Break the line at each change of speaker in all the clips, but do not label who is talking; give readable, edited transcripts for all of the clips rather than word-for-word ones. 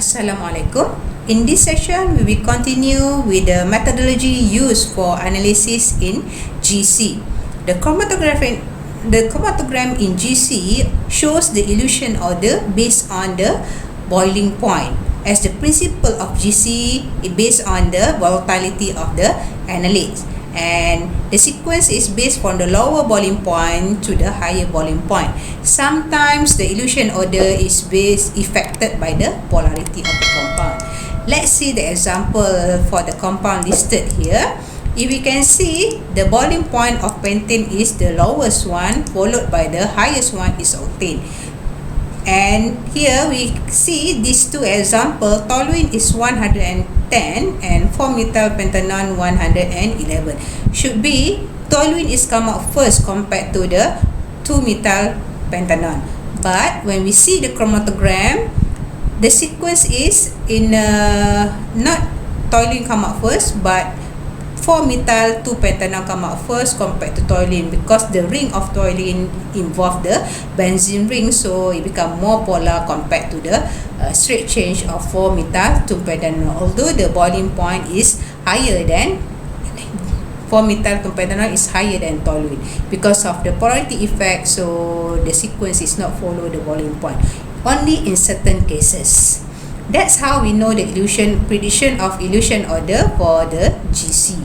Assalamualaikum. In this session, we will continue with the methodology used for analysis in GC. The chromatogram in GC shows the elution order based on the boiling point, as the principle of GC is based on the volatility of the analytes, and the sequence is based from the lower boiling point to the higher boiling point. Sometimes the elution order is affected by the polarity of the compound. Let's see the example for the compound listed here. If we can see, the boiling point of pentane is the lowest one, followed by the highest one is octane. And here we see these two examples. Toluene is 110 and 4-methyl pentanone 111. Should be toluene is come out first compared to the 2-methyl pentanone. But when we see the chromatogram, the sequence is in not toluene come out first, but 4-methyl 2-pentanone come out first compared to toluene, because the ring of toluene involve the benzene ring, so it become more polar compared to the straight change of 4-methyl 2-pentanone, although the boiling point is higher than 4-methyl 2-pentanone is higher than toluene. Because of the polarity effect, so the sequence is not follow the boiling point, only in certain cases. That's how we know the prediction of elution order for the GC.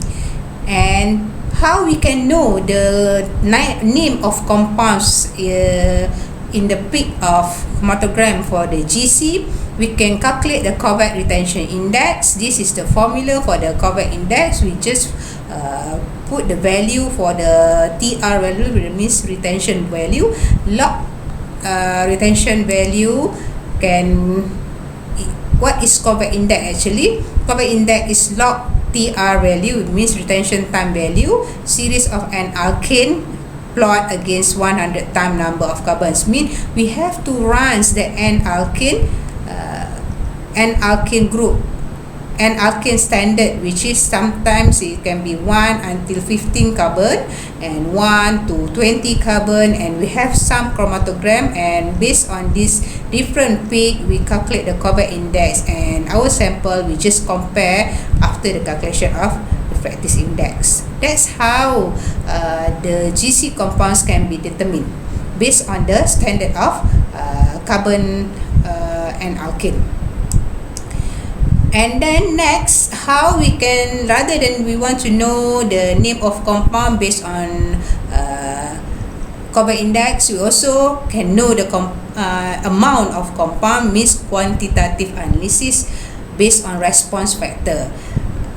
And how we can know the name of compounds in the peak of chromatogram for the GC. We can calculate the covert retention index. This is the formula for the covert index. We just put the value for the TR value, which means retention value. Log retention value can... What is covert index actually? Covert index is log TR value, it means retention time value, series of an alkane plot against 100 time number of carbons. Mean we have to run the n alkane group, n alkane standard, which is sometimes it can be 1 until 15 carbon and 1 to 20 carbon, and we have some chromatogram, and based on this different peak we calculate the covert index, and our sample we just compare after the calculation of refractive index. That's how the GC compounds can be determined based on the standard of carbon and alkane. And then next, how we can, rather than we want to know the name of compound based on covert index, we also can know the amount of compound, means quantitative analysis based on response factor.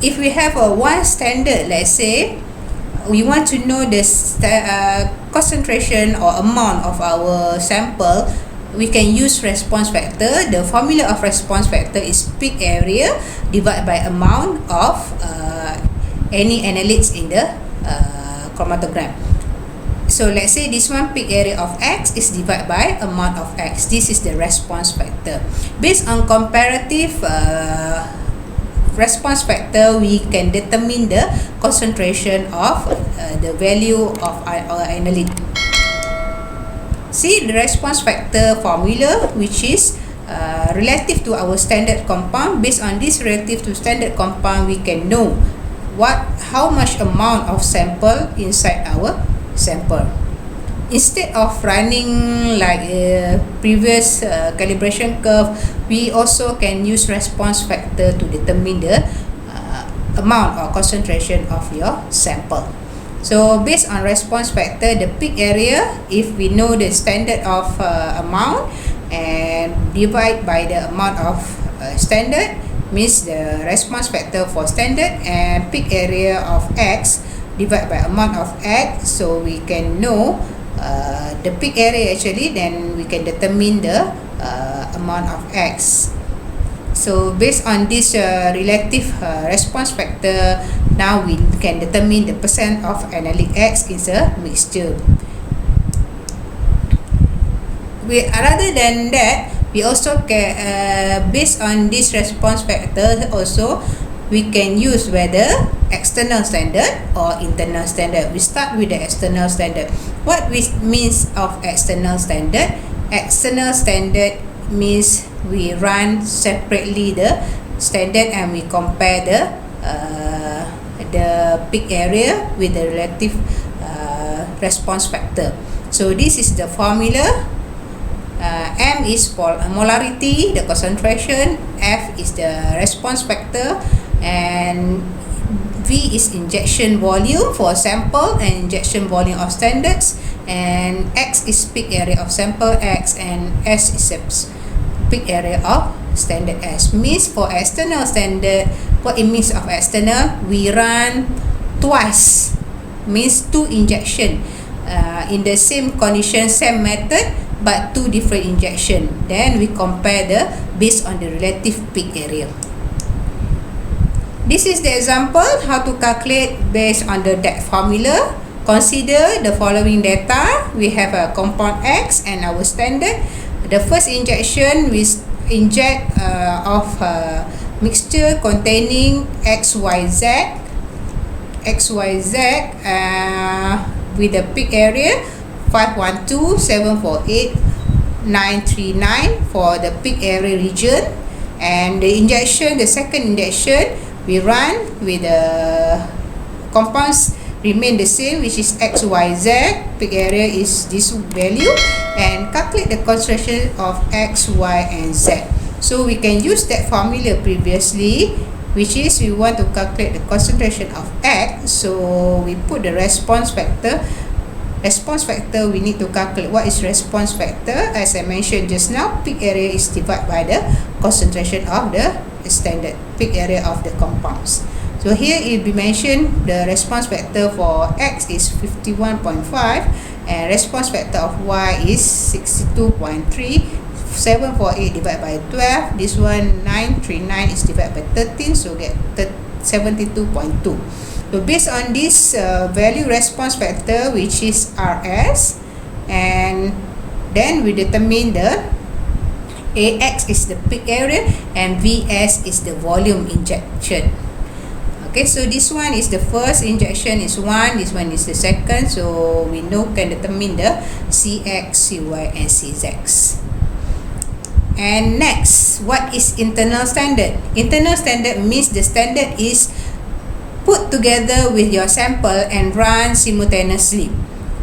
If we have one standard, let's say we want to know the concentration or amount of our sample, we can use response factor. The formula of response factor is peak area divided by amount of any analytes in the chromatogram. So let's say this one, peak area of X is divided by amount of X. This is the response factor. Based on comparative response factor, we can determine the concentration of the value of our analyte. See the response factor formula, which is relative to our standard compound. Based on this relative to standard compound, we can know how much amount of sample inside our sample. Instead of running like a previous calibration curve, we also can use response factor to determine the amount or concentration of your sample. So based on response factor, the peak area, if we know the standard of amount and divide by the amount of standard, means the response factor for standard, and peak area of X divided by amount of X, so we can know the peak area actually, then we can determine the amount of X. So based on this relative response factor, Now we can determine the percent of analyte X in a mixture. Rather than that, we also can, based on this response factor, also we can use whether external standard or internal standard. We start with the external standard. What means of external standard? External standard means we run separately the standard and we compare the peak area with the relative response factor. So this is the formula. M is molarity, the concentration, F is the response factor, and V is injection volume for sample and injection volume of standards, and X is peak area of sample X, and S is peak area of standard S. Means for external standard, what it means of external, we run twice, means 2 injection in the same condition, same method, but 2 different injection. Then we compare based on the relative peak area. This is the example how to calculate based on that formula. Consider the following data. We have a compound X and our standard. The first injection, we inject of a mixture containing XYZ with the peak area 512,748,939 for the peak area region, and the second injection, we run with the compounds remain the same, which is XYZ, peak area is this value, and calculate the concentration of X, Y, and Z. So we can use that formula previously, which is we want to calculate the concentration of X, so we put the response factor. Response factor, we need to calculate what is response factor. As I mentioned just now, peak area is divided by the concentration of the standard peak area of the compounds. So here it be mentioned the response factor for X is 51.5 and response factor of Y is 62.3. 748 divided by 12, this one 939 is divided by 13, so get 72.2. So based on this value response factor, which is RS, and then we determine the AX is the peak area and VS is the volume injection. Okay, so this one is the first injection is 1, this one is the second, so we can determine the CX, CY, and CZ. And next, what is internal standard? Internal standard means the standard is put together with your sample and run simultaneously.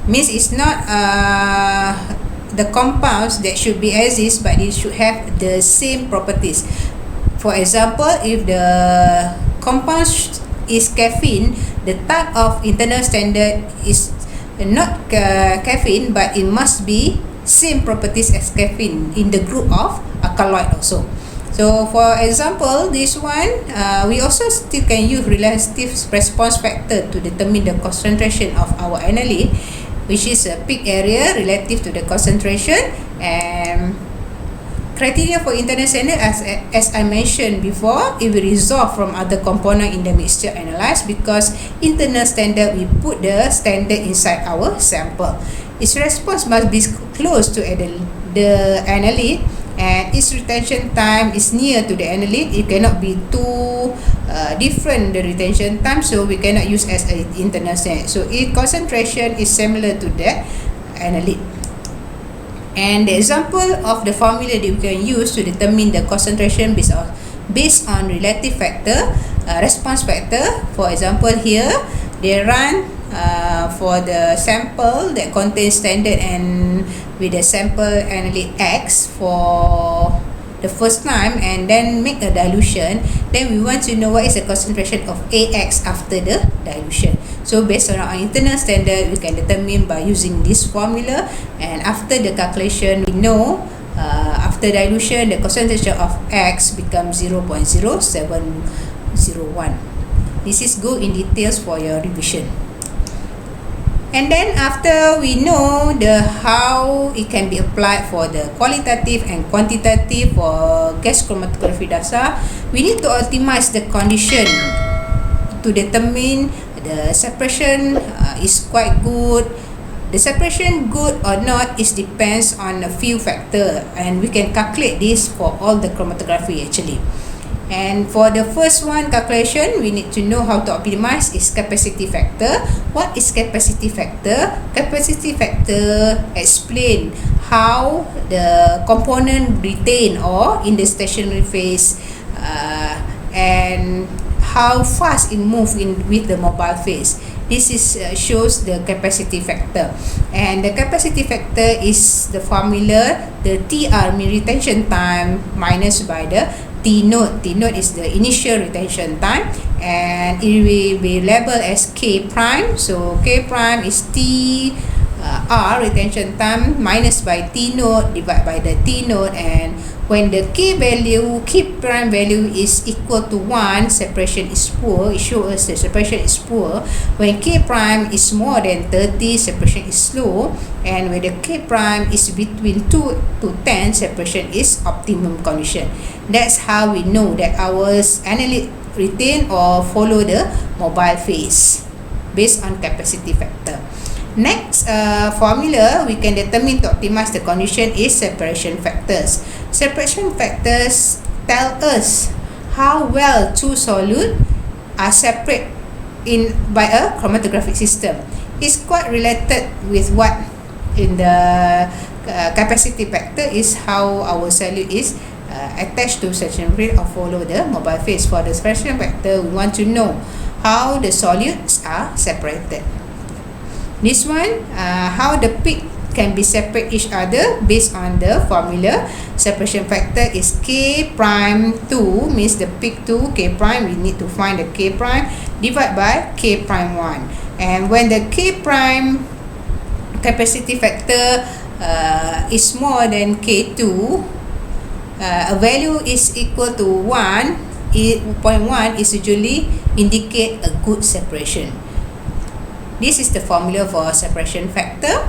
Means it's not the compounds that should be exist, but it should have the same properties. For example, if the compound is caffeine, the type of internal standard is not caffeine, but it must be same properties as caffeine in the group of alkaloid also. So for example, this one, we also still can use relative response factor to determine the concentration of our analyte, which is a peak area relative to the concentration. And criteria for internal standard, as I mentioned before, it will resolve from other component in the mixture analyzed, because internal standard, we put the standard inside our sample. Its response must be close to the analyte, and its retention time is near to the analyte. It cannot be too different, the retention time, so we cannot use as an internal standard. So its concentration is similar to that analyte. And the example of the formula that we can use to determine the concentration based on relative factor, response factor. For example, here they run for the sample that contains standard and with the sample analyte X for the first time, and then make a dilution. Then we want to know what is the concentration of AX after the dilution. So based on our internal standard, we can determine by using this formula, and after the calculation, we know after dilution the concentration of X becomes 0.0701. This is go in details for your revision. And then after we know how it can be applied for the qualitative and quantitative for gas chromatography data, we need to optimize the condition to determine the separation is quite good. The separation good or not is depends on a few factors, and we can calculate this for all the chromatography actually. And for the first one calculation, we need to know how to optimize is capacity factor. What is capacity factor? Capacity factor explain how the component retain or in the stationary phase, and how fast it move in with the mobile phase. This is shows the capacity factor, and the capacity factor is the formula, the TR mean retention time minus by the T node. T node is the initial retention time, and it will be labeled as K prime. So K prime is T R retention time minus by T node divided by the T node, and when the K prime value is equal to 1, separation is poor. It shows us the separation is poor. When K prime is more than 30, separation is slow, and when the K prime is between 2 to 10, separation is optimum condition. That's how we know that our analyte retain or follow the mobile phase based on capacity factor. Next formula we can determine to optimize the condition is separation factors. Separation factors tell us how well two solutes are separate in by a chromatographic system. It's quite related with what in the capacity factor is how our solute is attached to saturation rate or follow the mobile phase. For the separation factor, we want to know how the solutes are separated. This one, how the peak can be separate each other based on the formula. Separation factor is K prime 2, means the peak 2, K prime, we need to find the K prime, divide by K prime 1. And when the K prime capacity factor is more than K2, a value is equal to 1, 0.1 is usually indicate a good separation. This is the formula for separation factor.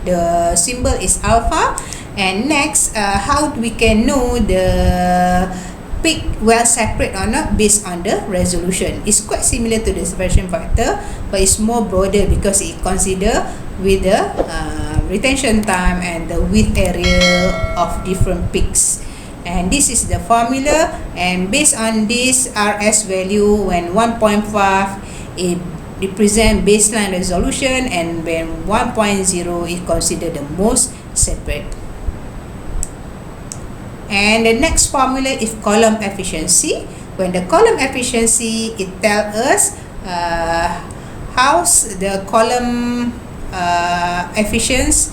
The symbol is alpha. And next, how we can know the peak well separate or not based on the resolution. It's quite similar to the separation factor, but it's more broader because it consider with the retention time and the width area of different peaks. And this is the formula, and based on this RS value, when 1.5 it represent baseline resolution, and when 1.0 is considered the most separate. And the next formula is column efficiency. When the column efficiency, it tells us how's the column efficiency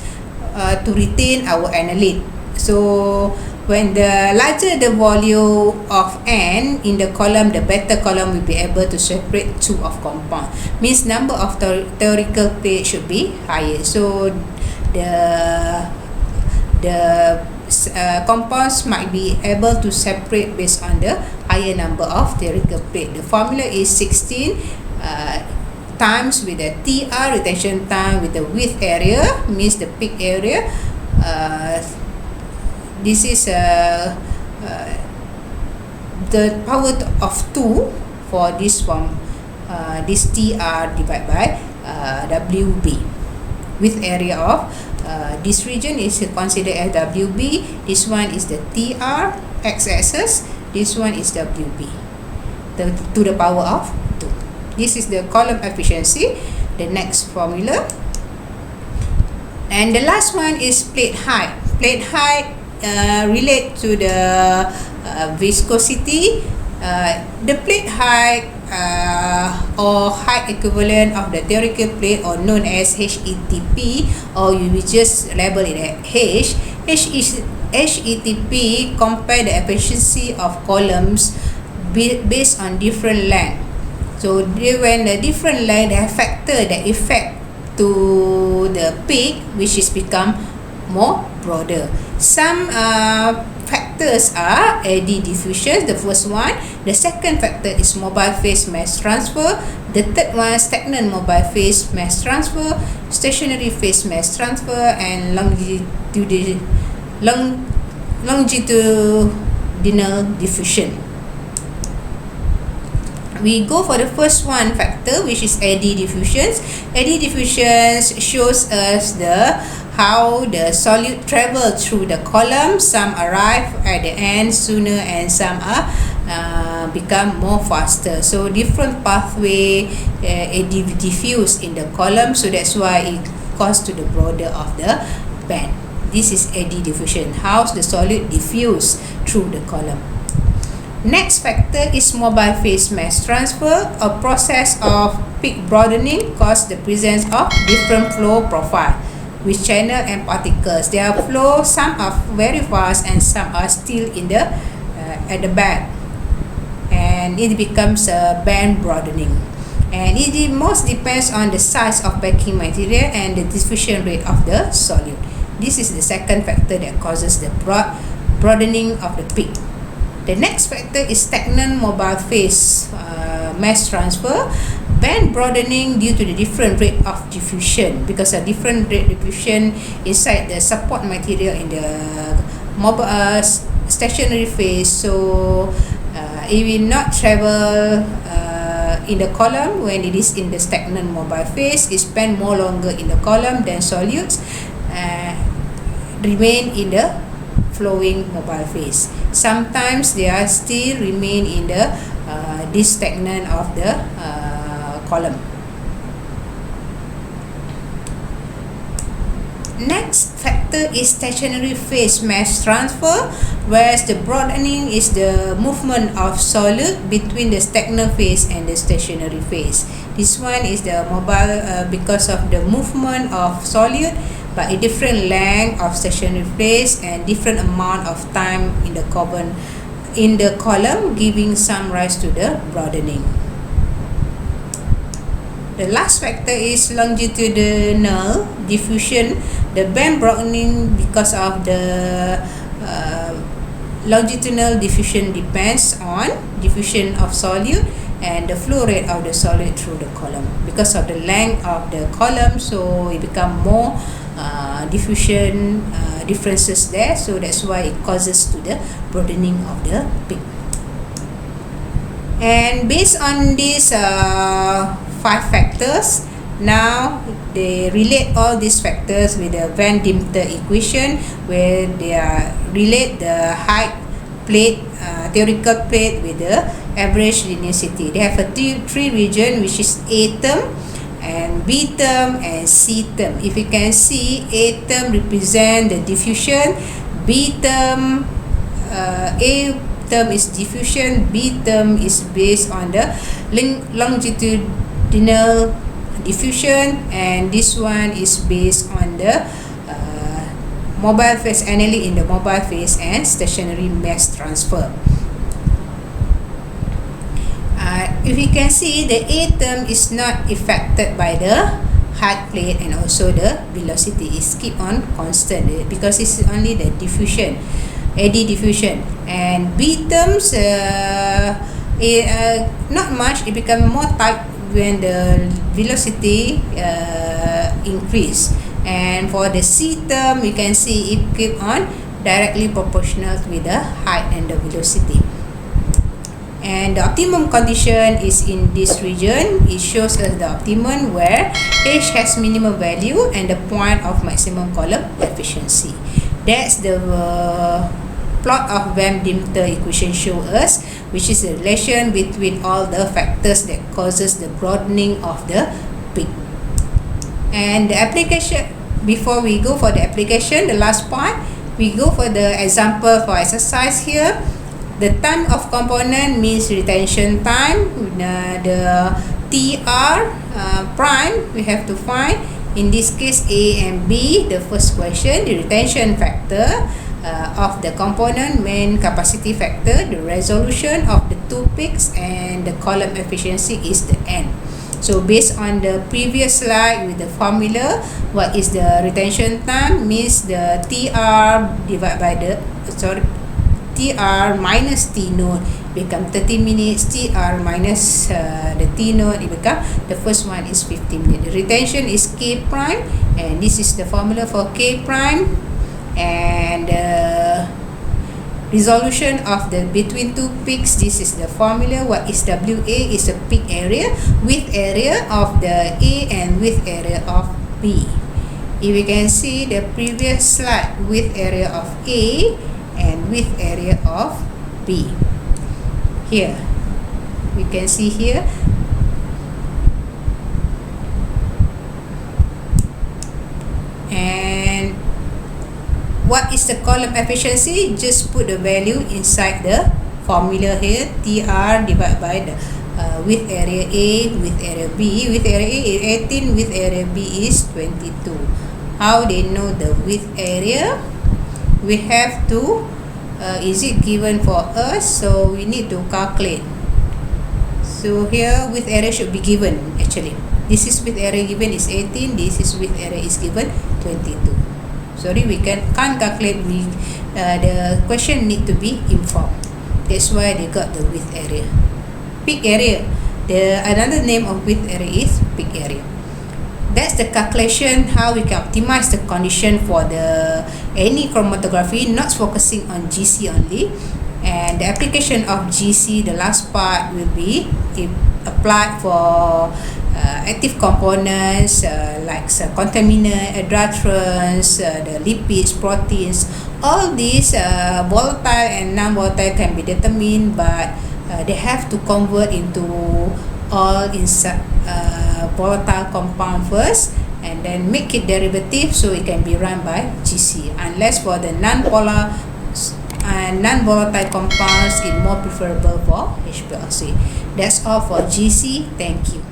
to retain our analyte. So when the larger the volume of N in the column, the better column will be able to separate two of compound. Means number of theoretical plate should be higher. So the compounds might be able to separate based on the higher number of theoretical plate. The formula is 16 times with the TR retention time with the width area, means the peak area. This is the power of 2 for this form, this TR divided by WB. Width area of this region is considered as WB. This one is the TR x-axis. This one is WB to the power of 2. This is the column efficiency. The next formula. And the last one is plate height. Plate height relate to the viscosity. The plate height or height equivalent of the theoretical plate, or known as HETP, or you will just label it as H. HETP compare the efficiency of columns based on different length. So when the different length, they factor the effect to the peak, which is become more broader. Some factors are eddy diffusion, the first one. The second factor is mobile phase mass transfer. The third one, stagnant mobile phase mass transfer, stationary phase mass transfer, and longitudinal diffusion. We go for the first one factor, which is eddy diffusions. Eddy diffusions shows us how the solute travel through the column. Some arrive at the end sooner and some are become more faster. So different pathway diffuse in the column, so that's why it cause to the border of the band. This is eddy diffusion, how the solute diffuse through the column. Next factor is mobile phase mass transfer. A process of peak broadening causes the presence of different flow profile with channel and particles. Their flow, some are very fast and some are still in the at the back, and it becomes a band broadening. And it most depends on the size of packing material and the diffusion rate of the solute. This is the second factor that causes the broadening of the peak. The next factor is stagnant mobile phase mass transfer. Band broadening due to the different rate of diffusion, because a different rate diffusion inside the support material in the mobile stationary phase. So it will not travel in the column when it is in the stagnant mobile phase. It spend more longer in the column than solutes remain in the flowing mobile phase. Sometimes they are still remain in the this stagnant of the column. Next factor is stationary phase mass transfer, whereas the broadening is the movement of solute between the stagnant phase and the stationary phase. This one is the mobile because of the movement of solute, but a different length of stationary phase and different amount of time in the column, giving some rise to the broadening. The last factor is longitudinal diffusion. The band broadening because of the longitudinal diffusion depends on diffusion of solute and the flow rate of the solute through the column. Because of the length of the column, so it become more diffusion differences there, so that's why it causes to the broadening of the peak. And based on these 5 factors, now they relate all these factors with the Van Dimter equation, where they relate the height plate, theoretical plate, with the average linearity. They have a three region, which is A term and B term and C term. If you can see, A term represent the diffusion, B term, A term is diffusion, B term is based on the longitudinal diffusion, and this one is based on the mobile phase, analysis in the mobile phase and stationary mass transfer. If you can see, the A term is not affected by the height plate, and also the velocity is keep on constant because it's only the diffusion, eddy diffusion. And B terms not much, it become more tight when the velocity increase. And for the C term, you can see it keep on directly proportional with the height and the velocity. And the optimum condition is in this region. It shows us the optimum where H has minimum value and the point of maximum column efficiency. That's the plot of Van Dimter equation show us, which is the relation between all the factors that causes the broadening of the peak. And the application, before we go for the application, the last part, we go for the example for exercise here. The time of component means retention time. The TR prime we have to find. In this case, A and B. The first question, the retention factor of the component, main capacity factor, the resolution of the two peaks, and the column efficiency is the N. So based on the previous slide with the formula, what is the retention time? Means the TR divided by the TR minus T naught become 30 minutes. TR minus the T naught, it become, the first one is 15 minutes. The retention is K prime, and this is the formula for K prime. And resolution of the between two peaks. This is the formula. What is WA? Is the peak area, width area of the A and width area of B. If you can see the previous slide, width area of A and width area of B. Here, we can see here. And what is the column efficiency? Just put the value inside the formula here. TR divided by the width area A, width area B. Width area A is 18, width area B is 22. How they know the width area? We have to, is it given for us? So we need to calculate. So here width area should be given actually. This is width area given is 18. This is width area is given 22. Sorry, we can't calculate. The question need to be informed. That's why they got the width area. Peak area. The another name of width area is peak area. That's the calculation how we can optimize the condition for the any chromatography, not focusing on GC only. And the application of GC, the last part will be applied for active components like contaminant, adulterants, the lipids, proteins. All these volatile and non-volatile can be determined, but they have to convert into all inside volatile compound first, and then make it derivative so it can be run by GC. Unless for the non-polar and non-volatile compounds, it's more preferable for HPLC. That's all for GC. Thank you.